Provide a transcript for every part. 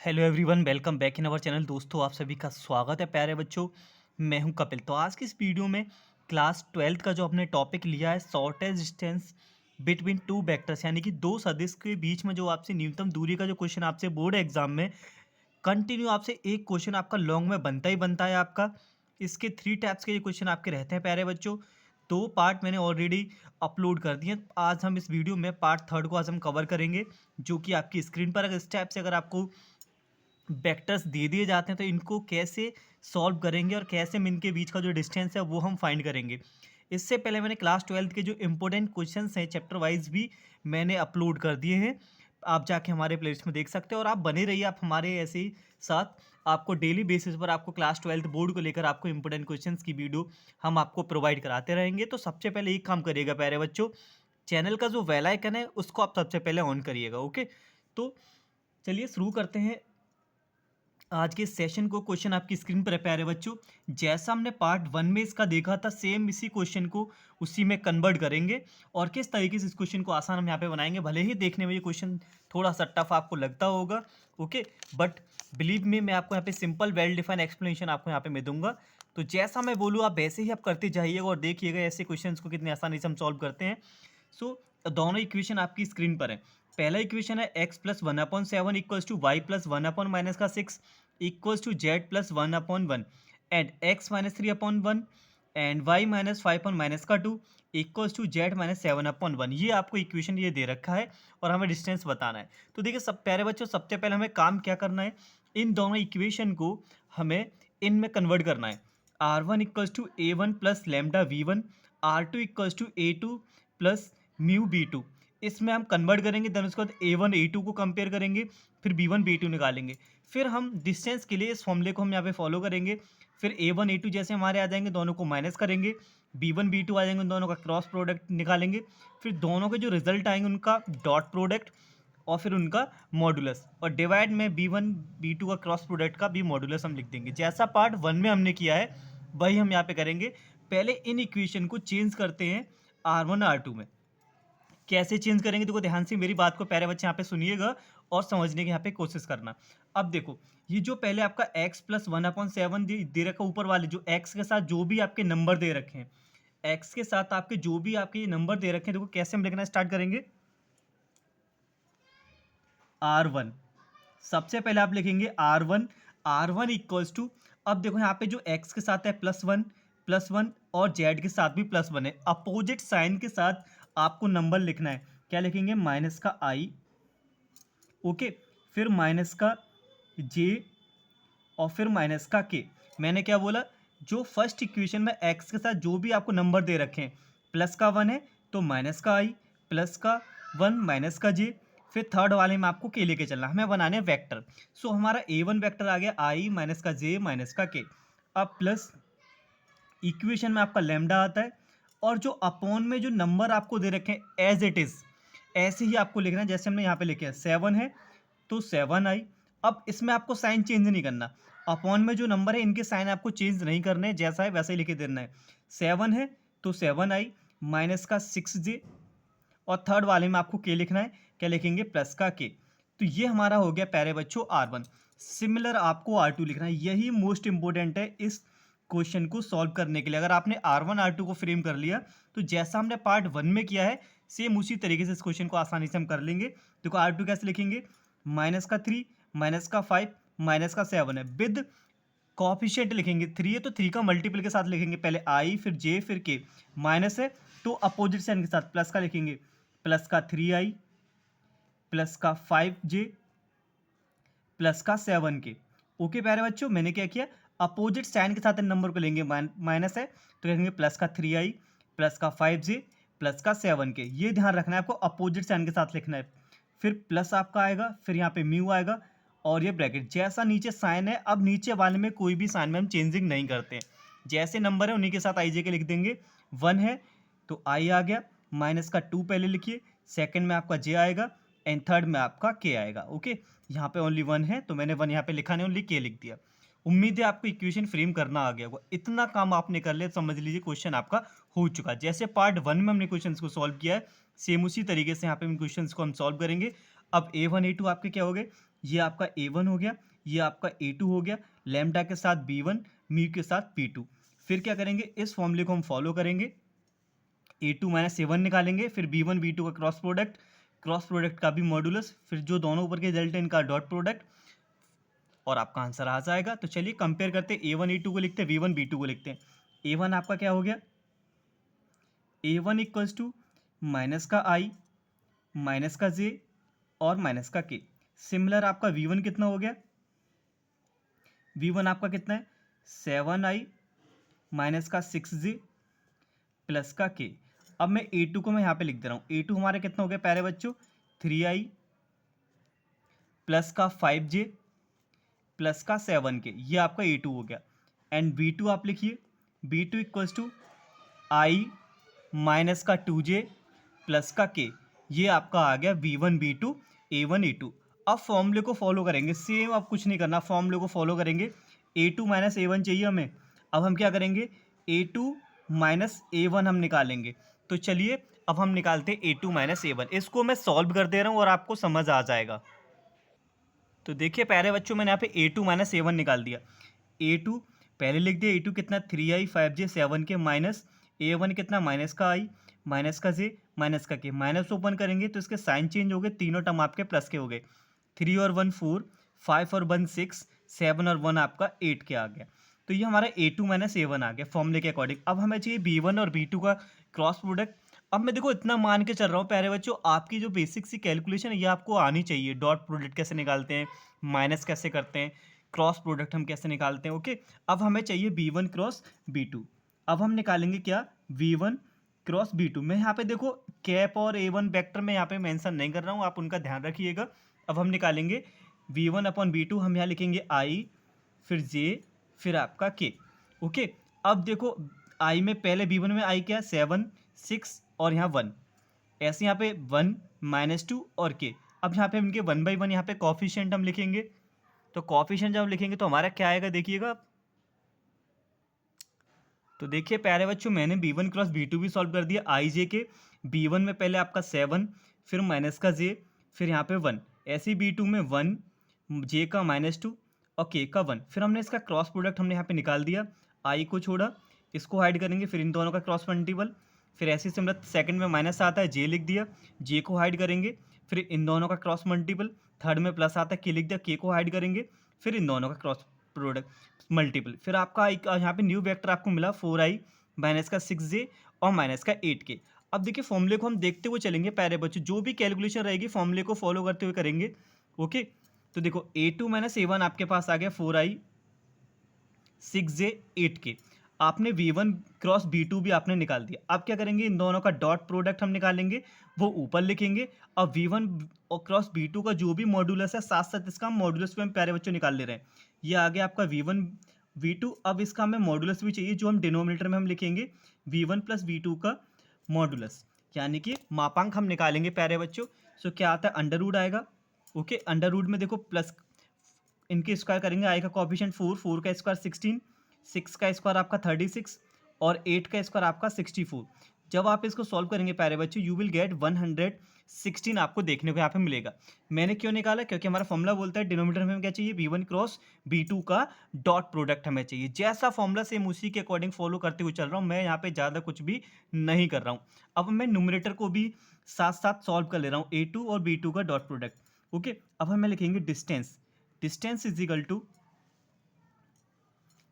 Hello everyone, welcome back in our channel. दोस्तों, आप सभी का स्वागत है प्यारे बच्चों। मैं हूं कपिल। तो आज की इस वीडियो में क्लास 12th का जो हमने टॉपिक लिया है, shortage distance between two vectors, यानी कि दो सदिश के बीच में जो आपसे न्यूनतम दूरी का जो क्वेश्चन आपसे बोर्ड एग्जाम में कंटिन्यू आपसे एक क्वेश्चन आपका लॉन्ग में बनता ही बनता है आपका। इसके 3 टाइप्स के ये क्वेश्चन आपके रहते हैं प्यारे बच्चों। 2 पार्ट मैंने ऑलरेडी अपलोड कर दिए। आज हम इस वीडियो में पार्ट 3 को आज हम कवर करेंगे, जो कि आपकी स्क्रीन पर अगर इस टाइप से अगर आपको वेक्टर्स दे दिए जाते हैं तो इनको कैसे सॉल्व करेंगे और कैसे इनके बीच का जो डिस्टेंस है वो हम फाइंड करेंगे। इससे पहले मैंने क्लास 12th के जो इंपॉर्टेंट क्वेश्चंस हैं चैप्टर वाइज भी मैंने अपलोड कर दिए हैं। आप जाके हमारे प्लेलिस्ट में देख सकते हो और आप बने रहिए आप हमारे ऐसे ही साथ। आपको डेली बेसिस पर आपको क्लास 12th बोर्ड को लेकर आपको इंपॉर्टेंट क्वेश्चंस की वीडियो हम आपको प्रोवाइड कराते रहेंगे। तो सबसे पहले एक काम करिएगा प्यारे बच्चों, चैनल का जो बेल आइकन है उसको आप सबसे पहले ऑन करिएगा। ओके, तो चलिए शुरू करते हैं आज के सेशन को। क्वेश्चन आपकी स्क्रीन पर है प्यारे बच्चों। जैसा हमने पार्ट 1 में इसका देखा था, सेम इसी क्वेश्चन को उसी में कन्वर्ट करेंगे और किस तरीके से इस क्वेश्चन को आसान हम यहाँ पे बनाएंगे। भले ही देखने में ये क्वेश्चन थोड़ा सा टफ आपको लगता होगा, ओके, बट बिलीव मी, मैं आपको यहाँ पे सिंपल वेल डिफाइन एक्सप्लेनेशन आपको यहाँ पे मैं दूंगा। तो जैसा मैं बोलूँ आप वैसे ही आप करते जाइएगा और देखिएगा ऐसे क्वेश्चन को कितनी आसानी से हम सॉल्व करते हैं। सो दोनों इक्वेशन आपकी स्क्रीन पर है। पहला इक्वेशन है x plus 1/7 equals to y plus 1/-6 equals to z plus 1/1 and x minus 3/1 and y minus 5/-2 equals to z minus 7/1। ये आपको इक्वेशन ये दे रखा है और हमें डिस्टेंस बताना है। तो देखिए सब प्यारे बच्चों, सबसे पहले हमें काम क्या करना है, इन दोनों इक्वेशन को हमें इनमें कन्वर्ट करना है। R1 equals to A1 plus lambda V1, R2 equals to A2 plus mu B2। इसमें हम कन्वर्ट करेंगे, देन उसके बाद A1 A2 को कंपेयर करेंगे, फिर B1 B2 निकालेंगे। फिर हम डिस्टेंस के लिए इस फॉर्मूले को हम यहाँ पे फॉलो करेंगे। फिर A1 A2 जैसे हमारे आ जाएंगे, दोनों को माइनस करेंगे, B1 B2 आ जाएंगे, दोनों का क्रॉस प्रोडक्ट निकालेंगे। फिर दोनों के जो रिजल्ट आएंगे उनका डॉट प्रोडक्ट और फिर उनका मॉडुलस, और डिवाइड में B1 B2 का क्रॉस प्रोडक्ट का भी मॉडुलस हम लिख देंगे। जैसा पार्ट 1 में हमने किया है वही हम यहाँ पे करेंगे। पहले इन इक्वेशन को चेंज करते हैं R1 R2 में। कैसे चेंज करेंगे, देखो ध्यान से मेरी बात को प्यारे बच्चे यहाँ पे सुनिएगा और समझने की यहाँ पे कोशिश करना। अब देखो, ये जो पहले आपका x प्लस 1/7 दे रखा, ऊपर वाले जो x के साथ जो भी आपके नंबर दे रखे हैं, x के साथ आपके जो भी आपके नंबर दे रखे हैं, देखो कैसे हम लिखना स्टार्ट करेंगे। R1, सबसे पहले आप लिखेंगे R1। R1 इक्वल्स टू, अब देखो यहाँ पे जो x के साथ है +1 और z के साथ भी +1 है, अपोजिट साइन के साथ आपको नंबर लिखना है। क्या लिखेंगे, माइनस का i, ओके, फिर माइनस का j और फिर माइनस का k। मैंने क्या बोला, जो फर्स्ट इक्वेशन में x के साथ जो भी आपको नंबर दे रखे हैं, प्लस का 1 है तो माइनस का i, प्लस का 1 माइनस का j, फिर थर्ड वाले में आपको के लेके चलना, हमें बनाने वेक्टर। सो हमारा A1 वेक्टर आ गया i माइनस का j माइनस का k। अब प्लस इक्वेशन में आपका लैम्डा आता है, और जो अपॉन में जो नंबर आपको दे रखे हैं एज इट इज ऐसे ही आपको लिखना है। जैसे हमने यहाँ पे लिखे हैं 7 है तो 7i। अब इसमें आपको साइन चेंज नहीं करना, अपॉन में जो नंबर है इनके साइन आपको चेंज नहीं करने, जैसा है वैसे ही लिखे देना है। 7 है तो 7i माइनस का 6j, और थर्ड वाले में आपको के लिखना है, क्या लिखेंगे, प्लस का के। तो ये हमारा हो गया प्यारे बच्चों R1। सिमिलर आपको R2 लिखना है, यही मोस्ट इंपॉर्टेंट है इस क्वेश्चन को सॉल्व करने के लिए। अगर आपने R1 R2 को फ्रेम कर लिया तो जैसा हमने पार्ट 1 में किया है सेम उसी तरीके से इस क्वेश्चन को आसानी से हम कर लेंगे। देखो R2 कैसे लिखेंगे, माइनस का 3 माइनस का 5 माइनस का 7 है, विद कॉफिशिएंट लिखेंगे। 3 है तो 3 का मल्टीपल के साथ लिखेंगे, पहले i फिर j फिर k। माइनस है तो अपोजिट साइन के साथ प्लस का लिखेंगे, प्लस का 3i प्लस का 5j प्लस का 7k। ओके प्यारे बच्चों, मैंने क्या किया, अपोजिट साइन के साथ इन नंबर को लेंगे। माइनस है तो लिखेंगे प्लस का 3i प्लस का 5j प्लस का 7k। ये ध्यान रखना है आपको, अपोजिट साइन के साथ लिखना है। फिर प्लस आपका आएगा, फिर यहाँ पे म्यू आएगा और ये ब्रैकेट। जैसा नीचे साइन है, अब नीचे वाले में कोई भी साइन में हम चेंजिंग नहीं करते हैं, जैसे नंबर है उन्हीं के साथ आई जे के लिख देंगे। 1 है तो i आ गया, माइनस का 2 पहले लिखिए, सेकंड में आपका j आएगा एंड थर्ड में आपका k आएगा। ओके, यहाँ पे ओनली 1 है तो मैंने 1 यहाँ पे लिखा नहीं, ओनली k लिख दिया। उम्मीद है आपको इक्वेशन फ्रेम करना आ गया होगा। इतना काम आपने कर लिया, समझ लीजिए क्वेश्चन आपका हो चुका। जैसे पार्ट 1 में हमने क्वेश्चन को सॉल्व किया है, सेम उसी तरीके से यहाँ पे क्वेश्चन को हम सॉल्व करेंगे। अब A1 A2 आपके क्या हो गए, ये आपका A1 हो गया, ये आपका A2 हो गया, लैम्डा के साथ B1, म्यू के साथ P2। फिर क्या करेंगे, इस फॉर्मूले को हम फॉलो करेंगे, A2 माइनस A1 निकालेंगे, फिर B1 B2 का क्रॉस प्रोडक्ट का भी मॉडुलस, फिर जो दोनों ऊपर के रिजल्ट है इनका डॉट प्रोडक्ट, और आपका आंसर आ जाएगा। तो चलिए कंपेयर करते हैं, A1 A2 को लिखते हैं, B1 B2 को लिखते हैं। A1 आपका क्या हो गया, A1 इक्वल्स टू माइनस का I माइनस का J और माइनस का K। सिमिलर आपका V1 कितना हो गया, V1 आपका कितना है 7I माइनस का 6J प्लस का K। अब मैं A2 को मैं यहाँ पे लिख दे रहा हूँ, A2 हमारे कितना हो गया प्यारे बच्चों 3I प्लस का 5J प्लस का 7K, ये आपका A2 हो गया। एंड B2 आप लिखिए, B2 equals to I minus का 2J प्लस का K, ये आपका आ गया V1 B2 A1 A2। अब फॉर्मूले को फॉलो करेंगे, सेम अब कुछ नहीं करना, फॉर्मूले को फॉलो करेंगे। A2 माइनस A1 चाहिए हमें, अब हम क्या करेंगे A2 माइनस A1 हम निकालेंगे। तो चलिए अब हम निकालते हैं A2 माइनस A1, इसको मैं सॉल्व कर दे रहा हूँ और आपको समझ आ जाएगा। तो देखिए प्यारे बच्चों, मैंने यहाँ पे A2 माइनस A1 निकाल दिया। A2 पहले लिख दिया, A2 कितना 3I 5J 7K minus A1 कितना माइनस का I माइनस का J माइनस का K। माइनस ओपन करेंगे तो इसके साइन चेंज हो गए, तीनों टर्म आपके प्लस के हो गए। 3 और 1 4, 5 और 1 6, 7 और 1 आपका 8 के आ गया। तो ये हमारा A2 माइनस A1 आ गया फॉर्मूले के अकॉर्डिंग। अब हमें चाहिए B1 और B2 का क्रॉस प्रोडक्ट। अब मैं देखो इतना मान के चल रहा हूँ प्यारे बच्चों, आपकी जो बेसिक सी कैलकुलेशन है ये आपको आनी चाहिए। डॉट प्रोडक्ट कैसे निकालते हैं, माइनस कैसे करते हैं, क्रॉस प्रोडक्ट हम कैसे निकालते हैं। ओके, अब हमें चाहिए B1 क्रॉस B2। अब हम निकालेंगे क्या, V1 क्रॉस B2। मैं यहाँ पे देखो कैप और A1 वेक्टर में यहाँ पे मेंशन नहीं कर रहा हूँ, आप उनका ध्यान रखिएगा। अब हम निकालेंगे V1 अपॉन B2, हम यहाँ लिखेंगे I फिर J फिर आपका K। ओके, अब देखो I में पहले B1 में I क्या है 7 6 और यहाँ 1, ऐसे यहाँ पे 1 -2 और K। अब यहाँ पे हम इनके 1/1 यहाँ पे कॉफिशिएंट हम लिखेंगे। तो कॉफिशिएंट जब हम लिखेंगे तो हमारा क्या आएगा देखिएगा। तो देखिए प्यारे बच्चों, मैंने B1 क्रॉस B2 भी सॉल्व कर दिया। I J के B1 में पहले आपका 7 फिर माइनस का J फिर यहाँ पे 1, ऐसे ही B2 में 1 J का -2 और K का 1। फिर हमने इसका क्रॉस प्रोडक्ट हमने यहाँ पे निकाल दिया, I को छोड़ा, इसको हाइड करेंगे, फिर इन दोनों का क्रॉस मल्टीपल। फिर ऐसे ही सिमिलर सेकंड में माइनस आता है, J लिख दिया, J को हाइड करेंगे, फिर इन दोनों का क्रॉस मल्टीपल। थर्ड में प्लस आता है, K लिख दिया, K को हाइड करेंगे, फिर इन दोनों का क्रॉस प्रोडक्ट मल्टीपल। फिर आपका यहाँ पे न्यू वेक्टर आपको मिला 4I माइनस का 6J और माइनस का 8K। अब देखिए फॉर्मूले को हम देखते हुए चलेंगे प्यारे बच्चों, जो भी कैलकुलेशन रहेगी फॉर्मूले को फॉलो करते हुए करेंगे। ओके, तो देखो A2 माइनस A1 आपके पास आ गया 4I 6J 8K। आपने V1 क्रॉस B2 भी आपने निकाल दिया। अब क्या करेंगे, इन दोनों का डॉट प्रोडक्ट हम निकालेंगे, वो ऊपर लिखेंगे। अब V1 और क्रॉस B2 का जो भी मॉड्यूलस है, साथ साथ इसका मॉड्यूलस भी हम प्यारे बच्चों निकाल ले रहे हैं। ये आ गया आपका V1 V2। अब इसका हमें मॉड्यूलस भी चाहिए, जो हम डिनोमिनेटर में हम लिखेंगे V1 प्लस V2 का मॉड्यूलस, यानी कि मापांक हम निकालेंगे प्यारे बच्चों। सो क्या आता है, अंडर रूट आएगा। ओके, अंडर रूट में देखो प्लस इनके स्क्वायर करेंगे, आई का कॉफिशिएंट 4, 4 का स्क्वायर 16, 6 का स्क्वायर आपका 36 और 8 का स्क्वायर आपका 64। जब आप इसको सॉल्व करेंगे प्यारे बच्चों, यू विल गेट 116 आपको देखने को यहाँ पे मिलेगा। मैंने क्यों निकाला, क्योंकि हमारा फॉर्मूला बोलता है डिनोमिनेटर में हमें क्या चाहिए, B1 क्रॉस B2 का डॉट प्रोडक्ट हमें चाहिए। जैसा फॉर्मूला सेम उसी के अकॉर्डिंग फॉलो करते हुए चल रहा हूँ मैं, यहाँ पे ज़्यादा कुछ भी नहीं कर रहा हूँ। अब मैं न्यूमरेटर को भी साथ साथ सॉल्व कर ले रहा हूँ, A2 और B2 का डॉट प्रोडक्ट। ओके, अब हमें लिखेंगे distance, distance is equal to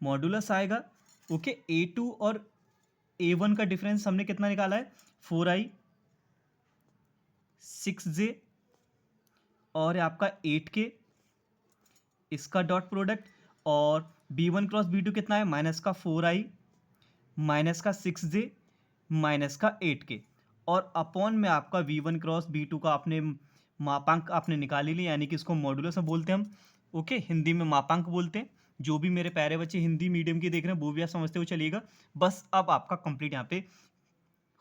modulus आएगा। ओके, A2 और A1 का डिफरेंस हमने कितना निकाला है 4I 6J और आपका 8K, इसका डॉट प्रोडक्ट। और B1 क्रॉस B2 कितना है, माइनस का 4I माइनस का 6J माइनस का 8K। और अपॉन में आपका V1 क्रॉस B2 का आपने मापांक आपने निकाल ही लिया, यानी कि इसको मॉडुलस बोलते हैं हम। ओके, हिंदी में मापांक बोलते हैं। जो भी मेरे प्यारे बच्चे हिंदी मीडियम की देख रहे हैं वो भी आप समझते हुए चलिएगा। बस अब आपका कंप्लीट यहाँ पे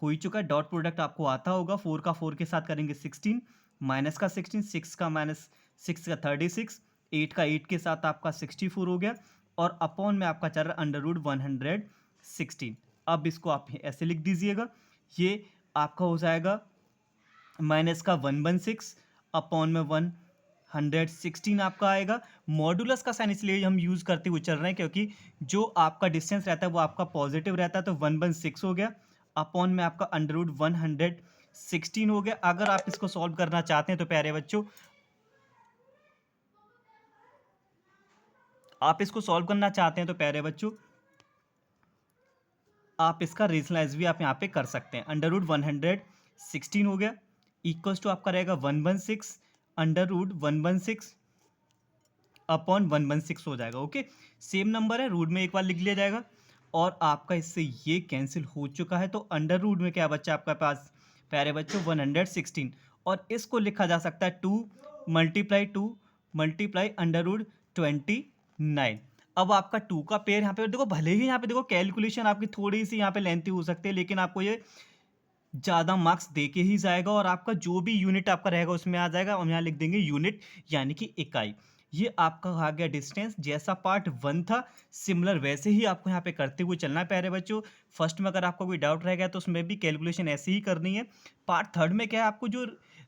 हो ही चुका है। डॉट प्रोडक्ट आपको आता होगा, 4 का 4 के साथ करेंगे 16, माइनस का 16, 6 का माइनस 6 का 36, 8 का 8 के साथ आपका 64 हो गया, और अपॉन में आपका चल रहा है अंडर रूट 116। अब इसको आप ऐसे लिख दीजिएगा, ये आपका हो जाएगा माइनस का 116 अपॉन में 1 116 आपका आएगा। मॉडुलस का साइन इसलिए हम यूज़ करते हुए चल रहे हैं क्योंकि जो आपका डिस्टेंस रहता है वो आपका पॉजिटिव रहता है, तो 1/6 हो गया अपॉन में आपका अंडर रूट 116 हो गया। अगर आप इसको सॉल्व करना चाहते हैं तो प्यारे बच्चों, आप इसको सॉल्व करना चाहते हैं तो प्यारे बच्चों, आप इसका रेशनलाइज भी आप यहाँ पे कर सकते हैं। अंडर रूट 116 हो गया इक्वल्स टू आपका रहेगा 1/6 अंडर रूट 1/6 अपॉन 1/6 हो जाएगा। ओके, सेम नंबर है, रूट में एक बार लिख लिया जाएगा और आपका इससे ये कैंसिल हो चुका है। तो अंडर रूट में क्या बच्चा आपके पास प्यारे बच्चों 116, और इसको लिखा जा सकता है 2 मल्टीप्लाई अंडर रूट 29। अब आपका 2 का पेयर यहाँ पे देखो, भले ही यहाँ पे देखो कैलकुलेशन आपकी थोड़ी सी यहाँ पे लेंथी हो सकती है, लेकिन आपको ये ज़्यादा मार्क्स दे के ही जाएगा और आपका जो भी यूनिट आपका रहेगा उसमें आ जाएगा। हम यहाँ लिख देंगे यूनिट यानी कि इकाई। ये आपका आ गया डिस्टेंस, जैसा पार्ट 1 था सिमिलर वैसे ही आपको यहाँ पे करते हुए चलना है प्यारे बच्चों। फर्स्ट में अगर आपको कोई डाउट रह गया तो उसमें भी कैलकुलेशन ऐसे ही करनी है। पार्ट थर्ड में क्या है, आपको जो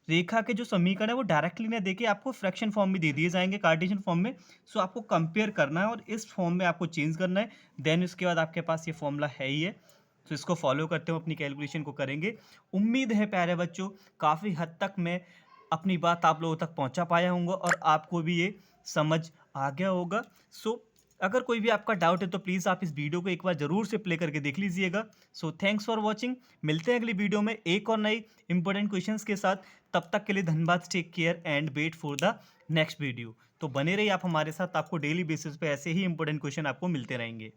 रेखा के जो समीकरण है वो डायरेक्टली ना देके आपको फ्रैक्शन फॉर्म में दे दिए जाएंगे, कार्टेशियन फॉर्म में। सो आपको कंपेयर करना है और इस फॉर्म में आपको चेंज करना है। देन उसके बाद आपके पास ये फॉर्मूला है ही है, तो इसको फॉलो करते हुए अपनी कैलकुलेशन को करेंगे। उम्मीद है प्यारे बच्चों काफ़ी हद तक मैं अपनी बात आप लोगों तक पहुंचा पाया हूँ और आपको भी ये समझ आ गया होगा। सो अगर कोई भी आपका डाउट है तो प्लीज़ आप इस वीडियो को एक बार ज़रूर से प्ले करके देख लीजिएगा। सो थैंक्स फॉर वॉचिंग, मिलते हैं अगली वीडियो में एक और नई इंपॉर्टेंट क्वेश्चंस के साथ। तब तक के लिए धन्यवाद, take care and wait for the next video. तो बने रहिए आप हमारे साथ, आपको डेली बेसिस पे ऐसे ही इंपॉर्टेंट क्वेश्चन आपको मिलते रहेंगे।